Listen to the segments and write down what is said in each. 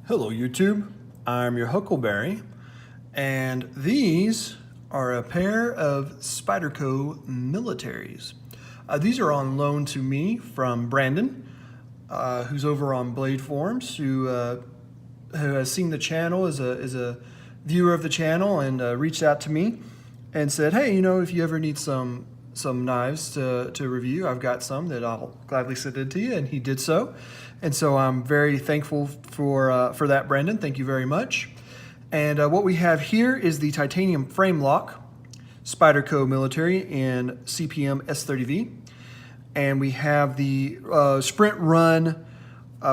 Hello YouTube, I'm your Huckleberry, and these are a pair of Spyderco militaries. These are on loan to me from Brandon, who's over on Blade Forums, who has seen the channel, is a viewer of the channel, and reached out to me and said, hey, you know, if you ever need some knives to review, I've got some that I'll gladly send it to you, and he did so. And so I'm very thankful for that, Brandon. Thank you very much. And what we have here is the titanium frame lock Spyderco military in CPM S30V. And we have the Sprint Run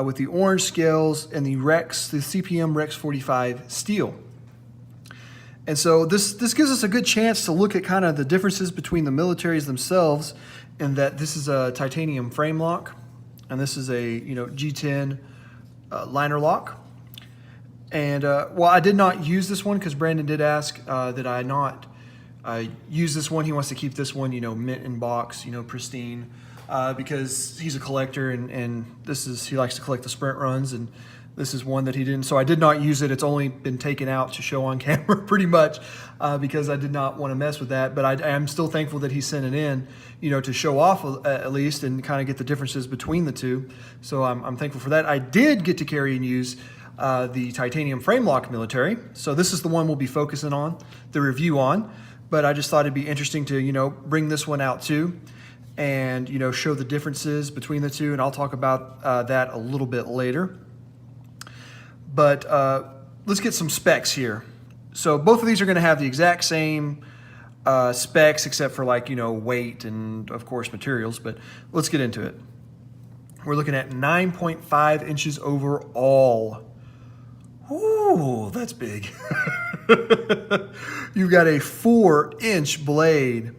with the orange scales and the CPM Rex 45 steel. And so this gives us a good chance to look at kind of the differences between the militaries themselves, in that this is a titanium frame lock and this is a G10 liner lock. And well, I did not use this one because Brandon did ask that I not use this one. He wants to keep this one mint in box, pristine, because he's a collector, and he likes to collect the Sprint Runs, and this is one that he didn't, so I did not use it. It's only been taken out to show on camera pretty much because I did not want to mess with that. But I am still thankful that he sent it in, to show off at least and kind of get the differences between the two. So I'm thankful for that. I did get to carry and use the titanium frame lock military. So this is the one we'll be focusing on the review on. But I just thought it'd be interesting to, bring this one out too, and, show the differences between the two. And I'll talk about that a little bit later. But let's get some specs here. So both of these are going to have the exact same specs, except for weight and of course materials. But let's get into it. We're looking at 9.5 inches overall. Ooh, that's big. You've got a 4-inch blade.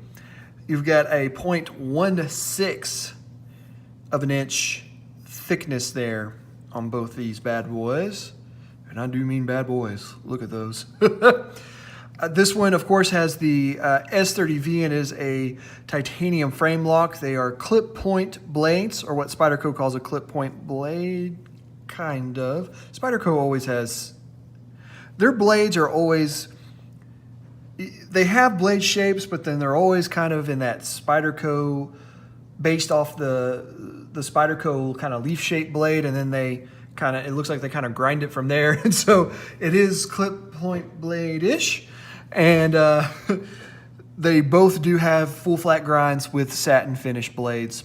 You've got a 0.16 of an inch thickness there on both these bad boys. And I do mean bad boys. Look at those. This one, of course, has the S30V and is a titanium frame lock. They are clip point blades, or what Spyderco calls a clip point blade, kind of. Spyderco always has, their blades are always, they have blade shapes, but then they're always kind of in that Spyderco, based off the Spyderco kind of leaf-shaped blade, and then they kind of, it looks like they kind of grind it from there. And so it is clip point blade-ish. And they both do have full flat grinds with satin finish blades.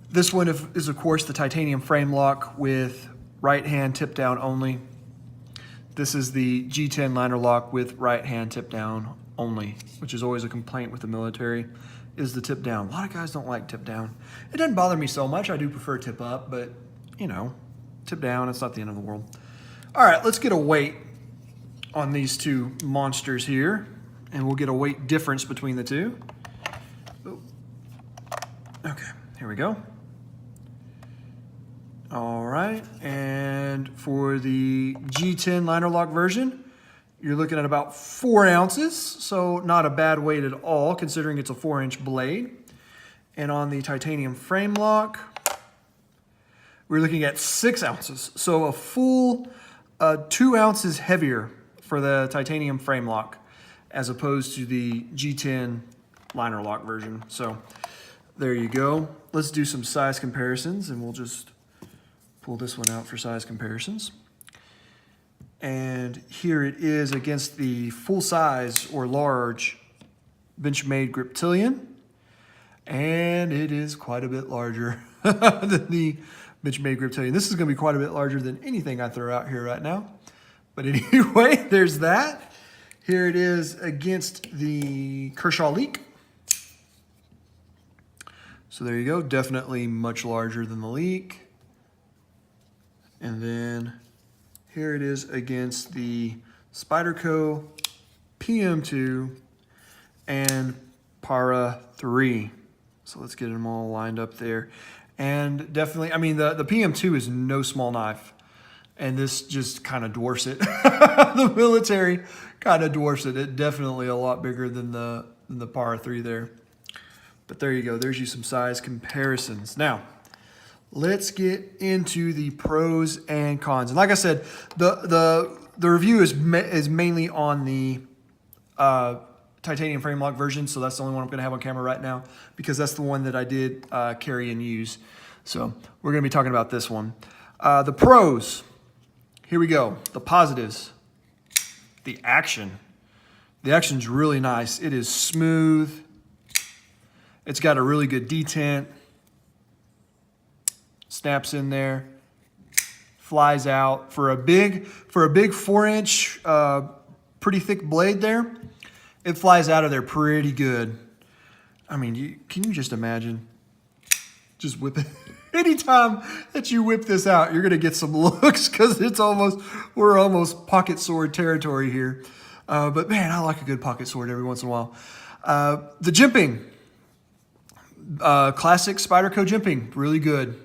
This one is of course the titanium frame lock with right hand tip down only. This is the G10 liner lock with right hand tip down only, which is always a complaint with the military, is the tip down. A lot of guys don't like tip down. It doesn't bother me so much. I do prefer tip up, but tip down, it's not the end of the world. All right, let's get a weight on these two monsters here, and we'll get a weight difference between the two. Ooh. Okay, here we go. All right, and for the G10 liner lock version, you're looking at about 4 ounces, so not a bad weight at all, considering it's a 4-inch blade. And on the titanium frame lock, we're looking at 6 ounces, so a full 2 ounces heavier for the titanium frame lock as opposed to the G10 liner lock version. So there you go. Let's do some size comparisons, and we'll just pull this one out for size comparisons. And here it is against the full size or large Benchmade Griptilian, and it is quite a bit larger than the Benchmade Griptilian. This is going to be quite a bit larger than anything I throw out here right now. But anyway, there's that. Here it is against the Kershaw Leak. So there you go. Definitely much larger than the Leak. And then here it is against the Spyderco PM2 and Para 3. So let's get them all lined up there. And definitely, I mean, the PM2 is no small knife, and this just kind of dwarfs it. The military kind of dwarfs it. It definitely a lot bigger than the Para 3 there. But there you go. There's you some size comparisons. Now, let's get into the pros and cons. And like I said, the review is mainly on the titanium frame lock version, so that's the only one I'm going to have on camera right now because that's the one that I did carry and use. So we're going to be talking about this one. The pros, here we go. The positives, the action. The action's really nice. It is smooth. It's got a really good detent. Snaps in there, flies out for a big 4-inch, pretty thick blade there. It flies out of there pretty good. I mean, can you just imagine? Just whip it. Anytime that you whip this out, you're gonna get some looks because we're almost pocket sword territory here. But man, I like a good pocket sword every once in a while. The jimping, classic Spyderco jimping, really good.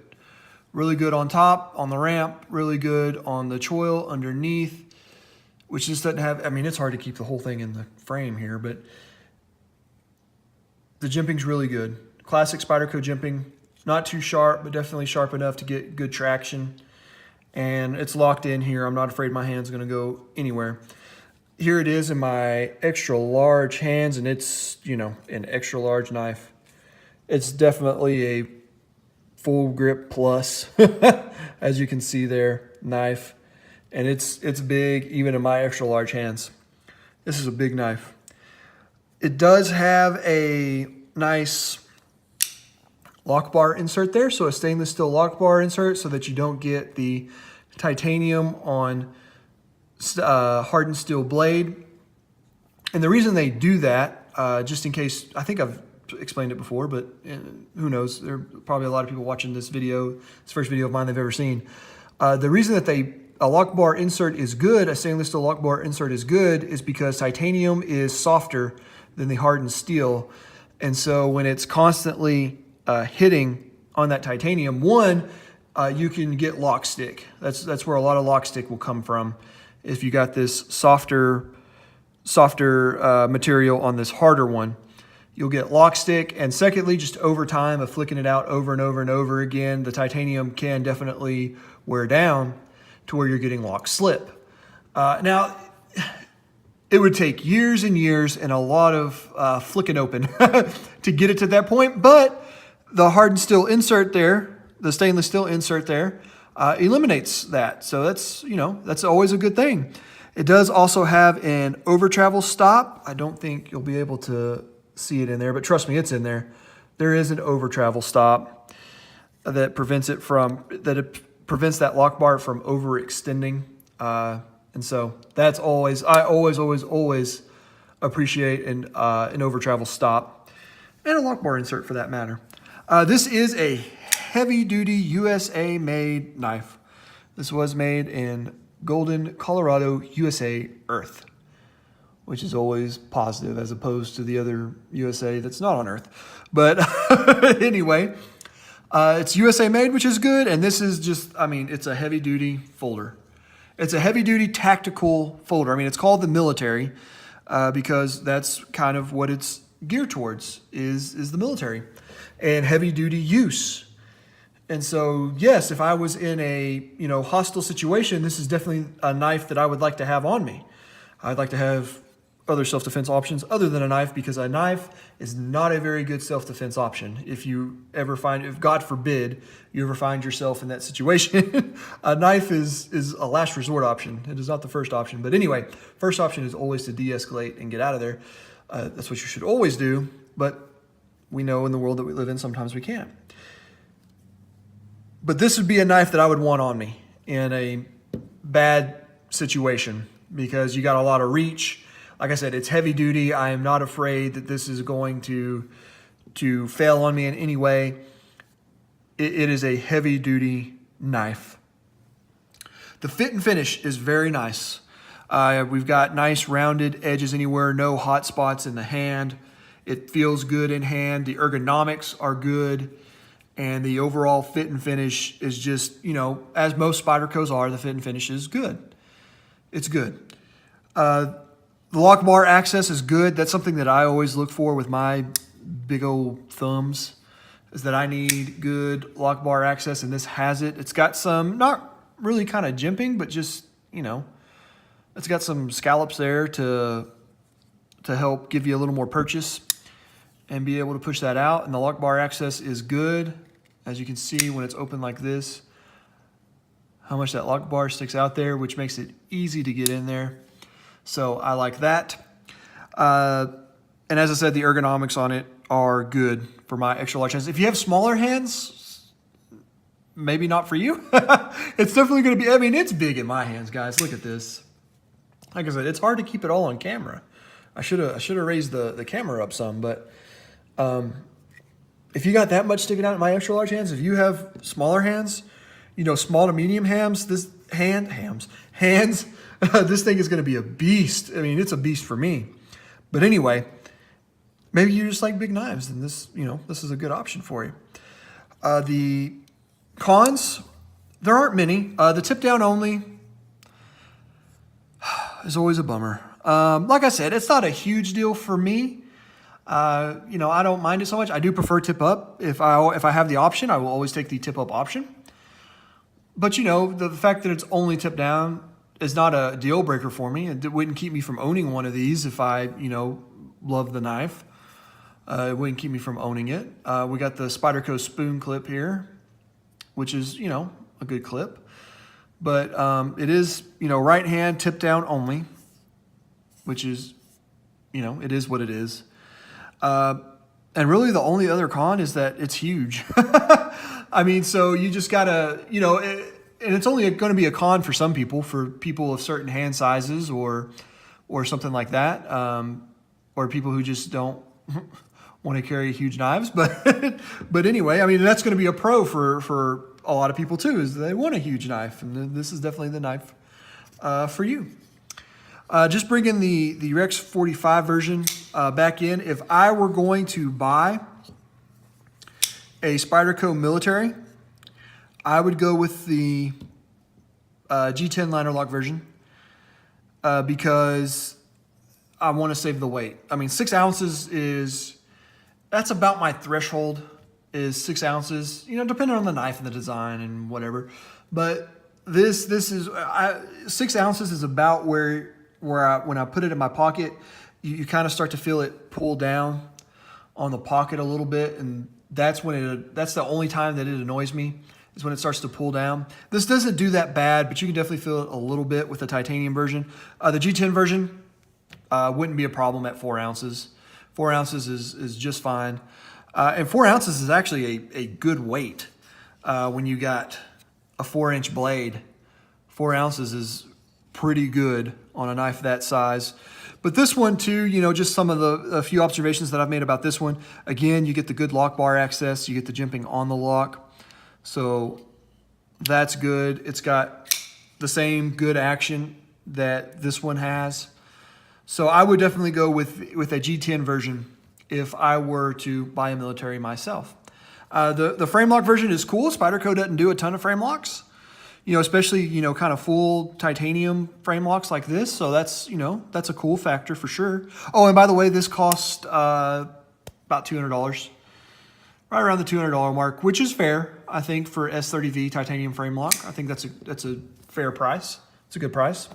Really good on top, on the ramp, really good on the choil underneath, which just doesn't have, I mean, it's hard to keep the whole thing in the frame here, but the jimping's really good. Classic Spyderco jimping, not too sharp, but definitely sharp enough to get good traction. And it's locked in here. I'm not afraid my hand's gonna go anywhere. Here it is in my extra large hands, and it's, you know, an extra large knife. It's definitely a full grip plus, as you can see there, knife. And it's big even in my extra large hands. This is a big knife. It does have a nice lock bar insert there, so a stainless steel lock bar insert so that you don't get the titanium on hardened steel blade. And the reason they do that, just in case, I think I've explained it before, but who knows, there are probably a lot of people watching this video, this first video of mine they've ever seen. The reason that a lock bar insert is good, a stainless steel lock bar insert is good, is because titanium is softer than the hardened steel. And so when it's constantly hitting on that titanium, you can get lock stick. That's where a lot of lock stick will come from. If you got this softer material on this harder one, you'll get lock stick. And secondly, just over time of flicking it out over and over and over again, the titanium can definitely wear down to where you're getting lock slip. Now, it would take years and years and a lot of flicking open to get it to that point, but the hardened steel insert there, the stainless steel insert there, eliminates that. So that's always a good thing. It does also have an over travel stop. I don't think you'll be able to see it in there, but trust me, it's in there. There is an over travel stop that prevents it prevents that lock bar from overextending. And so that's I always appreciate an over travel stop and a lock bar insert for that matter. This is a heavy duty USA made knife. This was made in Golden, Colorado, USA Earth, which is always positive as opposed to the other USA that's not on Earth. But anyway, it's USA made, which is good. And this is just, I mean, it's a heavy duty folder. It's a heavy duty tactical folder. I mean, it's called the military because that's kind of what it's geared towards is the military and heavy duty use. And so, yes, if I was in a, hostile situation, this is definitely a knife that I would like to have on me. I'd like to have other self-defense options other than a knife, because a knife is not a very good self-defense option. If God forbid, you ever find yourself in that situation, a knife is a last resort option. It is not the first option. But anyway, first option is always to de-escalate and get out of there. That's what you should always do. But we know in the world that we live in, sometimes we can't. But this would be a knife that I would want on me in a bad situation because you got a lot of reach. Like I said, it's heavy duty. I am not afraid that this is going to fail on me in any way. It is a heavy duty knife. The fit and finish is very nice. We've got nice rounded edges anywhere, no hot spots in the hand. It feels good in hand. The ergonomics are good. And the overall fit and finish is just, as most Spydercos are, the fit and finish is good. It's good. The lock bar access is good. That's something that I always look for with my big old thumbs. is that I need good lock bar access, and this has it. It's got some, not really kind of jimping, but just, you know, it's got some scallops there to help give you a little more purchase and be able to push that out. And the lock bar access is good. As you can see when it's open like this, how much that lock bar sticks out there, which makes it easy to get in there. So I like that. And as I said, the ergonomics on it are good for my extra large hands. If you have smaller hands, maybe not for you. It's definitely going to be, I mean, it's big in my hands, guys. Look at this. Like I said, it's hard to keep it all on camera. I should have raised the camera up some, but if you got that much sticking out in my extra large hands, if you have smaller hands, you know, small to medium hands, this hands, this thing is going to be a beast. I mean, it's a beast for me. But anyway, maybe you just like big knives, and this, you know, this is a good option for you. The cons, there aren't many. The tip down only is always a bummer. Like I said, it's not a huge deal for me. You know, I don't mind it so much. I do prefer tip up. If I have the option, I will always take the tip up option. But you know, the fact that it's only tip down is not a deal breaker for me. It wouldn't keep me from owning one of these if I, you know, love the knife. It wouldn't keep me from owning it. We got the Spyderco spoon clip here, which is, you know, a good clip. But it is, you know, right hand tip down only, which is, you know, it is what it is. And really the only other con is that it's huge. I mean, so you just gotta, you know, and it's only going to be a con for some people, for people of certain hand sizes or something like that, or people who just don't want to carry huge knives. But anyway, I mean, that's going to be a pro for a lot of people too, is they want a huge knife, and this is definitely the knife for you. Just bringing the Rex 45 version back in. If I were going to buy a Spyderco military, I would go with the G10 liner lock version because I want to save the weight. I mean, 6 ounces that's about my threshold, is 6 ounces, you know, depending on the knife and the design and whatever. But this is 6 ounces is about where when I put it in my pocket, you kind of start to feel it pull down on the pocket a little bit, and that's the only time that it annoys me, is when it starts to pull down. This doesn't do that bad, but you can definitely feel it a little bit with the titanium version. The G10 version wouldn't be a problem at 4 ounces. 4 ounces is just fine. And 4 ounces is actually a good weight when you got a 4-inch blade. 4 ounces is pretty good on a knife that size. But this one too, you know, just some of a few observations that I've made about this one. Again, you get the good lock bar access, you get the jimping on the lock. So that's good. It's got the same good action that this one has. So I would definitely go with a G10 version if I were to buy a military myself. The frame lock version is cool. Spyderco doesn't do a ton of frame locks, you know, especially, you know, kind of full titanium frame locks like this. So that's, you know, that's a cool factor for sure. Oh, and by the way, this cost about $200, right around the $200 mark, which is fair, I think, for S30V titanium frame lock. I think that's a fair price. It's a good price.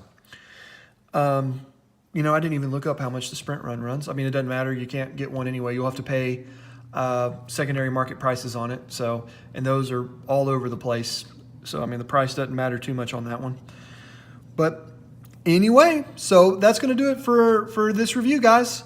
You know, I didn't even look up how much the Sprint Run runs. I mean, it doesn't matter. You can't get one anyway. You'll have to pay secondary market prices on it. So, and those are all over the place. So, I mean, the price doesn't matter too much on that one. But anyway, so that's going to do it for this review, guys.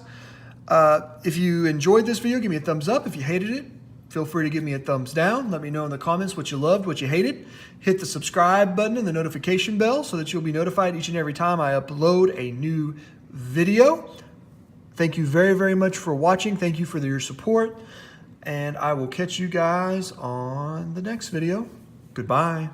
If you enjoyed this video, give me a thumbs up. If you hated it, feel free to give me a thumbs down. Let me know in the comments what you loved, what you hated. Hit the subscribe button and the notification bell so that you'll be notified each and every time I upload a new video. Thank you very, very much for watching. Thank you for your support. And I will catch you guys on the next video. Goodbye.